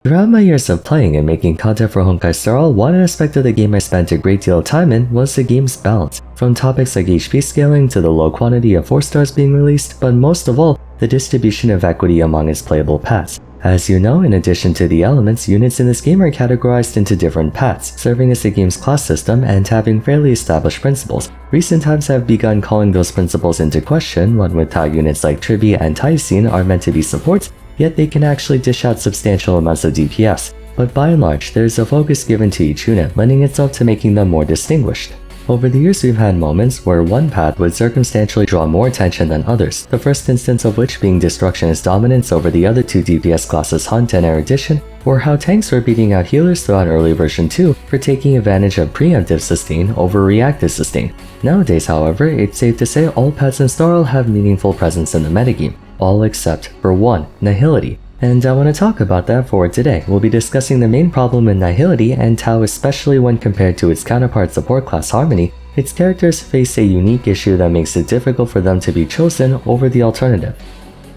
Throughout my years of playing and making content for Honkai Star Rail, one aspect of the game I spent a great deal of time in was the game's balance, from topics like HP scaling to the low quantity of 4 stars being released, but most of all, the distribution of equity among its playable paths. As you know, in addition to the elements, units in this game are categorized into different paths, serving as the game's class system and having fairly established principles. Recent times have begun calling those principles into question, what with how units like Tribi and Typhusine are meant to be supports, yet they can actually dish out substantial amounts of DPS. But by and large, there is a focus given to each unit, lending itself to making them more distinguished. Over the years, we've had moments where one path would circumstantially draw more attention than others, the first instance of which being Destructionist dominance over the other two DPS classes Hunt and Erudition, or how tanks were beating out healers throughout early version 2 for taking advantage of preemptive sustain over reactive sustain. Nowadays, however, it's safe to say all paths in Star Rail have meaningful presence in the metagame, all except for one, Nihility. And I want to talk about that for today. We'll be discussing the main problem in Nihility and how, especially when compared to its counterpart support class Harmony, its characters face a unique issue that makes it difficult for them to be chosen over the alternative.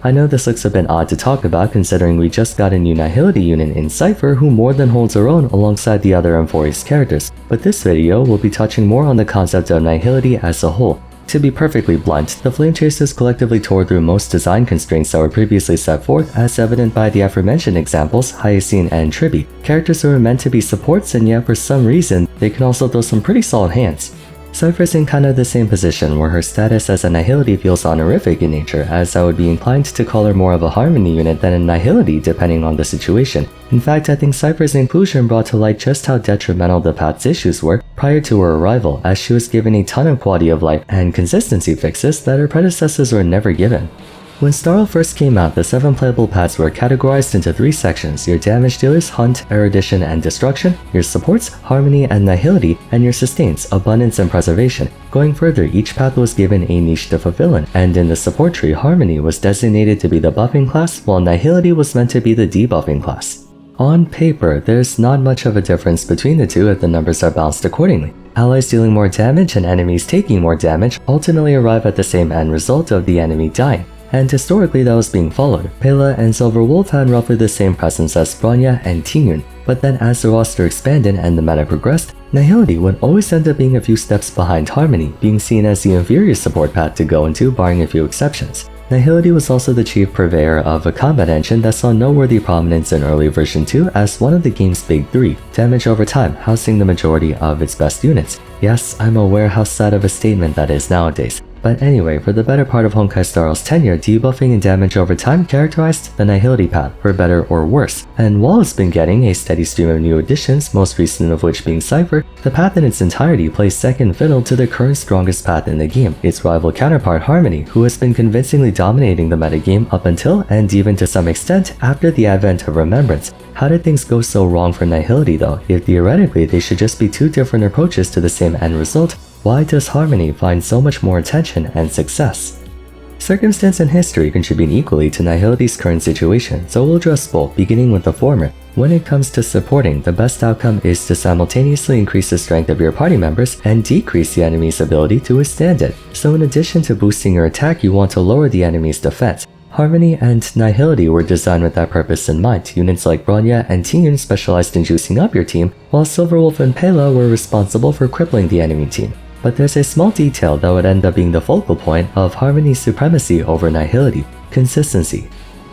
I know this looks a bit odd to talk about considering we just got a new Nihility unit in Cypher who more than holds her own alongside the other Amphore's characters, but this video will be touching more on the concept of Nihility as a whole. To be perfectly blunt, the Flame Chasers collectively tore through most design constraints that were previously set forth, as evident by the aforementioned examples, Hyacine and Tribi, characters who are meant to be supports and yet for some reason, they can also throw some pretty solid hands. Cypher's in kinda the same position where her status as a Nihility feels honorific in nature, as I would be inclined to call her more of a Harmony unit than a Nihility depending on the situation. In fact, I think Cypher's inclusion brought to light just how detrimental the path's issues were prior to her arrival, as she was given a ton of quality of life and consistency fixes that her predecessors were never given. When Star Rail first came out, the 7 playable paths were categorized into 3 sections: your damage dealers, Hunt, Erudition, and Destruction, your supports, Harmony and Nihility, and your sustains, Abundance and Preservation. Going further, each path was given a niche to fulfill in, and in the support tree, Harmony was designated to be the buffing class, while Nihility was meant to be the debuffing class. On paper, there's not much of a difference between the two if the numbers are balanced accordingly. Allies dealing more damage and enemies taking more damage ultimately arrive at the same end result of the enemy dying. And historically that was being followed. Pela and Silver Wolf had roughly the same presence as Bronya and Tingyun, but then as the roster expanded and the meta progressed, Nihility would always end up being a few steps behind Harmony, being seen as the inferior support path to go into barring a few exceptions. Nihility was also the chief purveyor of a combat engine that saw noteworthy prominence in early version 2 as one of the game's big 3, damage over time housing the majority of its best units. Yes, I'm aware how sad of a statement that is nowadays. But anyway, for the better part of Honkai Star Rail's tenure, debuffing and damage over time characterized the Nihility path, for better or worse. And while it's been getting a steady stream of new additions, most recent of which being Cypher, the path in its entirety plays second fiddle to the current strongest path in the game, its rival counterpart Harmony, who has been convincingly dominating the metagame up until, and even to some extent, after the advent of Remembrance. How did things go so wrong for Nihility though, if theoretically they should just be 2 different approaches to the same end result? Why does Harmony find so much more attention and success? Circumstance and history contribute equally to Nihility's current situation, so we'll address both, beginning with the former. When it comes to supporting, the best outcome is to simultaneously increase the strength of your party members and decrease the enemy's ability to withstand it. So in addition to boosting your attack, you want to lower the enemy's defense. Harmony and Nihility were designed with that purpose in mind. Units like Bronya and Tingyun specialized in juicing up your team, while Silverwolf and Pela were responsible for crippling the enemy team. But there's a small detail that would end up being the focal point of Harmony's supremacy over Nihility: consistency.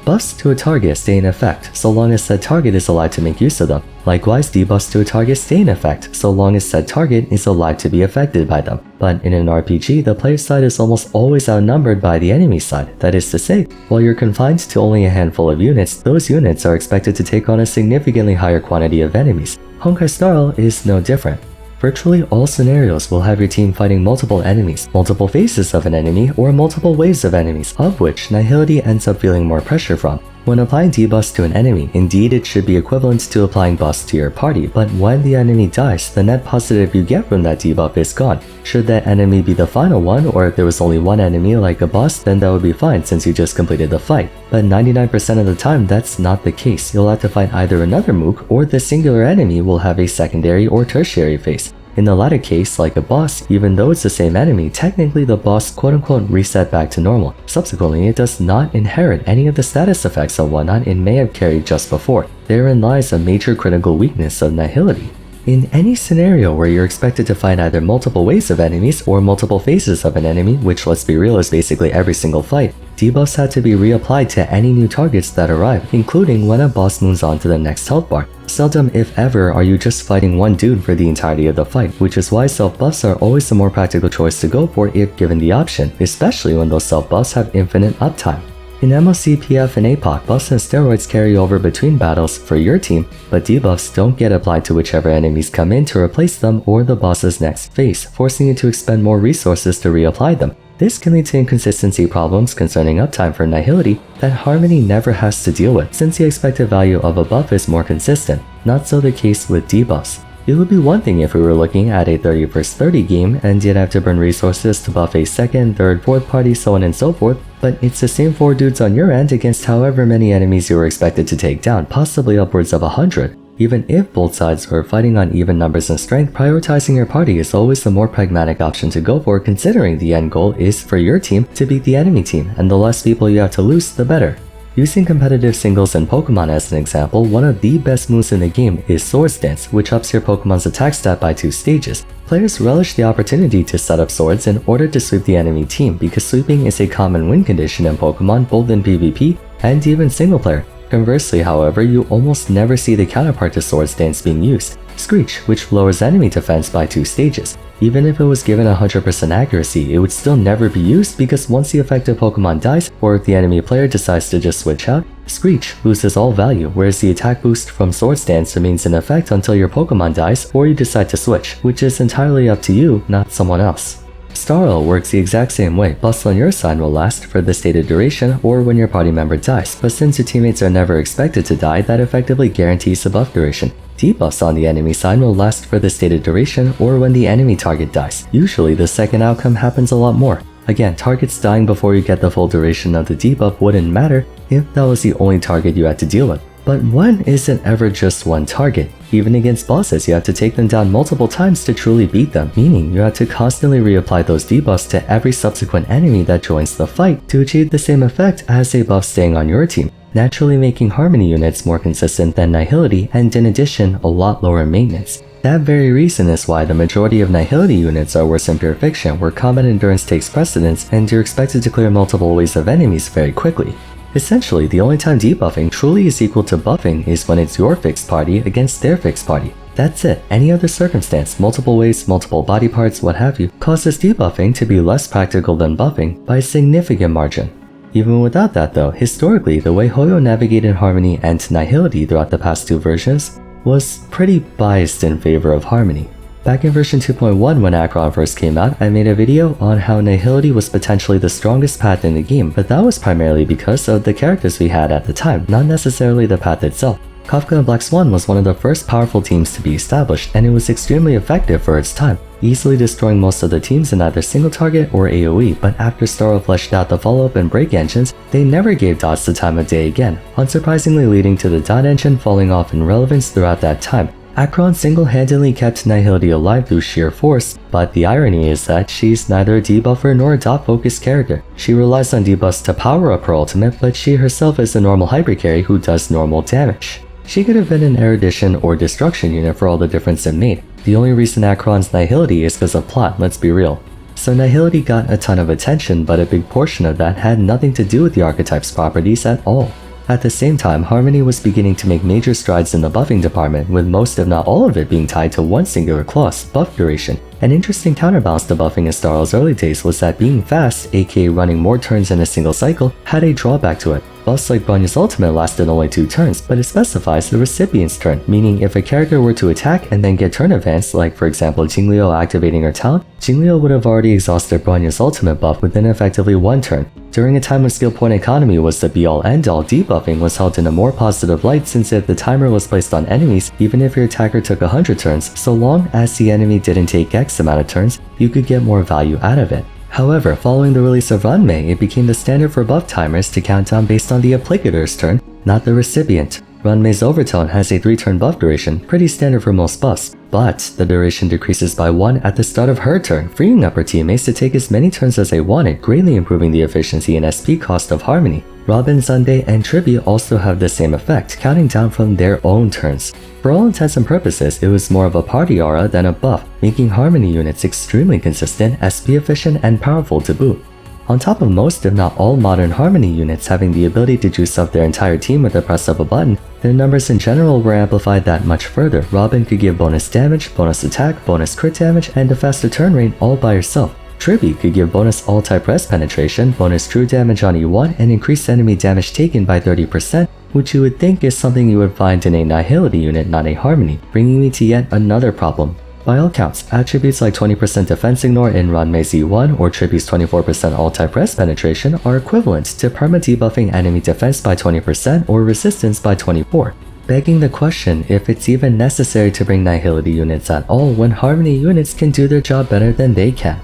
Buffs to a target stay in effect so long as said target is alive to make use of them. Likewise, debuffs to a target stay in effect so long as said target is alive to be affected by them. But in an RPG, the player side is almost always outnumbered by the enemy side. That is to say, while you're confined to only a handful of units, those units are expected to take on a significantly higher quantity of enemies. Honkai Star Rail is no different. Virtually all scenarios will have your team fighting multiple enemies, multiple faces of an enemy, or multiple waves of enemies, of which Nihility ends up feeling more pressure from. When applying debuffs to an enemy, indeed it should be equivalent to applying buffs to your party, but when the enemy dies, the net positive you get from that debuff is gone. Should that enemy be the final one, or if there was only one enemy like a boss, then that would be fine since you just completed the fight. But 99% of the time, that's not the case. You'll have to fight either another mook, or the singular enemy will have a secondary or tertiary phase. In the latter case, like a boss, even though it's the same enemy, technically the boss quote-unquote reset back to normal. Subsequently, it does not inherit any of the status effects and whatnot it may have carried just before. Therein lies a major critical weakness of Nihility. In any scenario where you're expected to find either multiple waves of enemies or multiple phases of an enemy, which let's be real is basically every single fight, debuffs had to be reapplied to any new targets that arrive, including when a boss moves on to the next health bar. Seldom, if ever, are you just fighting one dude for the entirety of the fight, which is why self-buffs are always the more practical choice to go for if given the option, especially when those self-buffs have infinite uptime. In MLC, PF, and APOC, buffs and steroids carry over between battles for your team, but debuffs don't get applied to whichever enemies come in to replace them or the boss's next phase, forcing you to expend more resources to reapply them. This can lead to inconsistency problems concerning uptime for Nihility that Harmony never has to deal with, since the expected value of a buff is more consistent. Not so the case with debuffs. It would be one thing if we were looking at a 30 vs 30 game and you'd have to burn resources to buff a second, third, fourth party, so on and so forth, but it's the same 4 dudes on your end against however many enemies you were expected to take down, possibly upwards of 100. Even if both sides were fighting on even numbers and strength, prioritizing your party is always the more pragmatic option to go for, considering the end goal is for your team to beat the enemy team, and the less people you have to lose, the better. Using competitive singles in Pokemon as an example, one of the best moves in the game is Swords Dance, which ups your Pokemon's attack stat by 2 stages. Players relish the opportunity to set up swords in order to sweep the enemy team, because sweeping is a common win condition in Pokemon both in PvP and even single player. Conversely, however, you almost never see the counterpart to Swords Dance being used, Screech, which lowers enemy defense by 2 stages. Even if it was given 100% accuracy, it would still never be used because once the affected Pokemon dies, or if the enemy player decides to just switch out, Screech loses all value, whereas the attack boost from Swords Dance remains in effect until your Pokemon dies or you decide to switch, which is entirely up to you, not someone else. Starl works the exact same way. Buffs on your side will last for the stated duration or when your party member dies, but since your teammates are never expected to die, that effectively guarantees the buff duration. Debuffs on the enemy side will last for the stated duration or when the enemy target dies. Usually the second outcome happens a lot more. Again, targets dying before you get the full duration of the debuff wouldn't matter if that was the only target you had to deal with. But one isn't ever just one target. Even against bosses, you have to take them down multiple times to truly beat them, meaning you have to constantly reapply those debuffs to every subsequent enemy that joins the fight to achieve the same effect as a buff staying on your team, naturally making Harmony units more consistent than Nihility and in addition a lot lower maintenance. That very reason is why the majority of Nihility units are worse in Pure Fiction, where combat endurance takes precedence and you're expected to clear multiple waves of enemies very quickly. Essentially, the only time debuffing truly is equal to buffing is when it's your fixed party against their fixed party. That's it. Any other circumstance, multiple waves, multiple body parts, what have you, causes debuffing to be less practical than buffing by a significant margin. Even without that though, historically, the way Hoyo navigated Harmony and Nihility throughout the past 2 versions was pretty biased in favor of Harmony. Back in version 2.1 when Acheron first came out, I made a video on how Nihility was potentially the strongest path in the game, but that was primarily because of the characters we had at the time, not necessarily the path itself. Kafka and Black Swan was one of the first powerful teams to be established, and it was extremely effective for its time, easily destroying most of the teams in either single target or AoE, but after Starro fleshed out the follow-up and break engines, they never gave dots the time of day again, unsurprisingly leading to the dot engine falling off in relevance throughout that time. Acheron single-handedly kept Nihility alive through sheer force, but the irony is that she's neither a debuffer nor a dot-focused character. She relies on debuffs to power up her ultimate, but she herself is a normal hyper carry who does normal damage. She could have been an erudition or destruction unit for all the difference it made. The only reason Acheron's Nihility is because of plot, let's be real. So Nihility got a ton of attention, but a big portion of that had nothing to do with the archetype's properties at all. At the same time, Harmony was beginning to make major strides in the buffing department, with most if not all of it being tied to one singular clause, buff duration. An interesting counterbalance to buffing in Starl's early days was that being fast, aka running more turns in a single cycle, had a drawback to it. Buffs like Bronya's ultimate lasted only 2 turns, but it specifies the recipient's turn, meaning if a character were to attack and then get turn advance, like for example Jingliu activating her talent, Jingliu would have already exhausted Bronya's ultimate buff within effectively 1 turn. During a time when skill point economy was the be-all end-all, debuffing was held in a more positive light, since if the timer was placed on enemies, even if your attacker took 100 turns, so long as the enemy didn't take X amount of turns, you could get more value out of it. However, following the release of Ranmei, it became the standard for buff timers to count down based on the applicator's turn, not the recipient. Runmei's Overtone has a 3-turn buff duration, pretty standard for most buffs, but the duration decreases by 1 at the start of her turn, freeing up her teammates to take as many turns as they wanted, greatly improving the efficiency and SP cost of Harmony. Robin, Sunday, and Tribute also have the same effect, counting down from their own turns. For all intents and purposes, it was more of a party aura than a buff, making Harmony units extremely consistent, SP efficient, and powerful to boot. On top of most if not all modern Harmony units having the ability to juice up their entire team with the press of a button, their numbers in general were amplified that much further. Robin could give bonus damage, bonus attack, bonus crit damage, and a faster turn rate all by herself. Tribute could give bonus all-type res penetration, bonus true damage on E1, and increase enemy damage taken by 30%, which you would think is something you would find in a Nihility unit, not a Harmony, bringing me to yet another problem. By all counts, attributes like 20% defense ignore in Ranmei's E1 or Tribute's 24% all-type res penetration are equivalent to perma-debuffing enemy defense by 20% or resistance by 24%, begging the question if it's even necessary to bring Nihility units at all when Harmony units can do their job better than they can.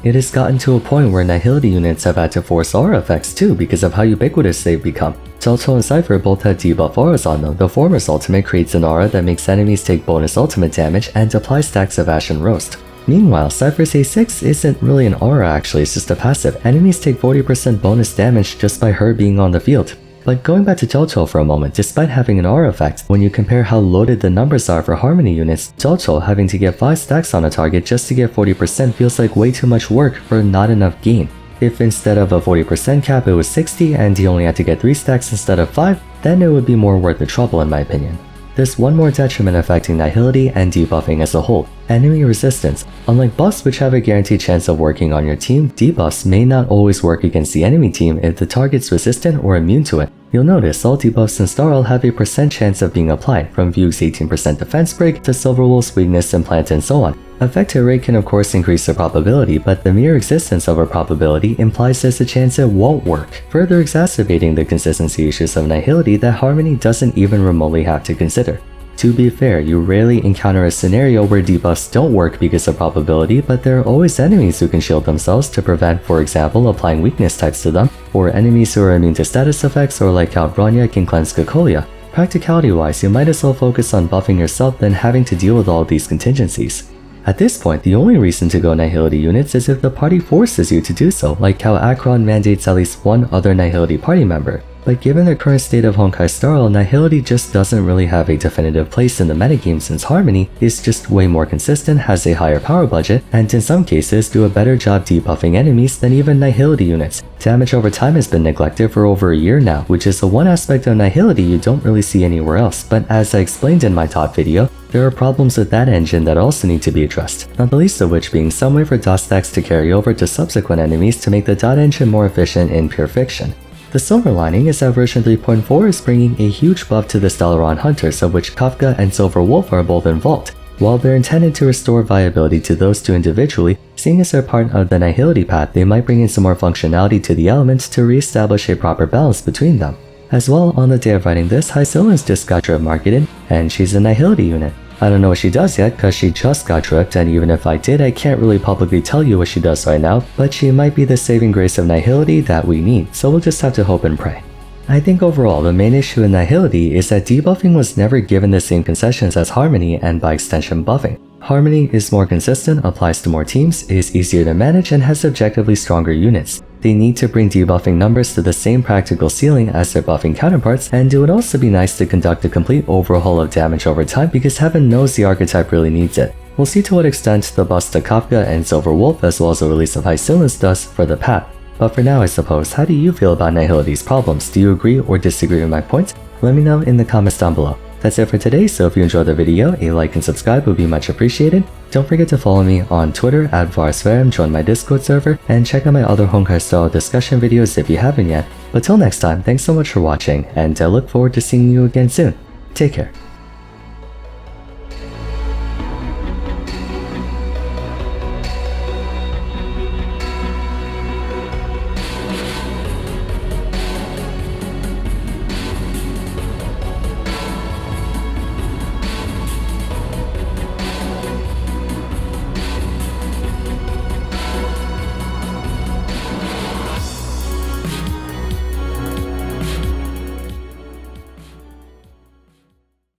It has gotten to a point where Nihility units have had to force aura effects too because of how ubiquitous they've become. Jelcho and Cypher both have debuff auras on them. The former's ultimate creates an aura that makes enemies take bonus ultimate damage and apply stacks of Ashen Roast. Meanwhile, Cypher's A6 isn't really an aura actually, it's just a passive. Enemies take 40% bonus damage just by her being on the field. But going back to Jelcho for a moment, despite having an aura effect, when you compare how loaded the numbers are for Harmony units, Jelcho having to get 5 stacks on a target just to get 40% feels like way too much work for not enough gain. If instead of a 40% cap it was 60 and he only had to get 3 stacks instead of 5, then it would be more worth the trouble in my opinion. There's one more detriment affecting Nihility and debuffing as a whole: enemy resistance. Unlike buffs which have a guaranteed chance of working on your team, debuffs may not always work against the enemy team if the target's resistant or immune to it. You'll notice all debuffs in Starl have a % chance of being applied, from Vueg's 18% defense break to Silverwolf's weakness implant and so on. Effective rate can of course increase the probability, but the mere existence of a probability implies there's a chance it won't work, further exacerbating the consistency issues of Nihility that Harmony doesn't even remotely have to consider. To be fair, you rarely encounter a scenario where debuffs don't work because of probability, but there are always enemies who can shield themselves to prevent, for example, applying weakness types to them, or enemies who are immune to status effects or like how Bronya can cleanse Cocolia. Practicality-wise, you might as well focus on buffing yourself than having to deal with all these contingencies. At this point, the only reason to go Nihility units is if the party forces you to do so, like how Akron mandates at least one other Nihility party member. But given the current state of Honkai Star, Nihility just doesn't really have a definitive place in the metagame since Harmony is just way more consistent, has a higher power budget, and in some cases do a better job debuffing enemies than even Nihility units. Damage over time has been neglected for over a year now, which is the one aspect of Nihility you don't really see anywhere else, but as I explained in my top video, there are problems with that engine that also need to be addressed, not the least of which being some way for dot stacks to carry over to subsequent enemies to make the dot engine more efficient in pure fiction. The silver lining is that version 3.4 is bringing a huge buff to the Stellaron Hunters, of which Kafka and Silver Wolf are both involved. While they're intended to restore viability to those two individually, seeing as they're part of the Nihility path, they might bring in some more functionality to the elements to re-establish a proper balance between them. As well, on the day of writing this, Hycillans just got drip marketed, and she's a Nihility unit. I don't know what she does yet cause she just got dripped, and even if I did, I can't really publicly tell you what she does right now, but she might be the saving grace of Nihility that we need, so we'll just have to hope and pray. I think overall the main issue in Nihility is that debuffing was never given the same concessions as Harmony and by extension buffing. Harmony is more consistent, applies to more teams, is easier to manage, and has objectively stronger units. They need to bring debuffing numbers to the same practical ceiling as their buffing counterparts, and it would also be nice to conduct a complete overhaul of damage over time because heaven knows the archetype really needs it. We'll see to what extent the buffs to Kafka and Silver Wolf as well as the release of Hycillans does for the path. But for now I suppose, how do you feel about Nihility's problems? Do you agree or disagree with my points? Let me know in the comments down below. That's it for today, so if you enjoyed the video, a like and subscribe would be much appreciated. Don't forget to follow me on Twitter @VarsVerum, join my Discord server, and check out my other Honkai style discussion videos if you haven't yet. But till next time, thanks so much for watching, and I look forward to seeing you again soon. Take care.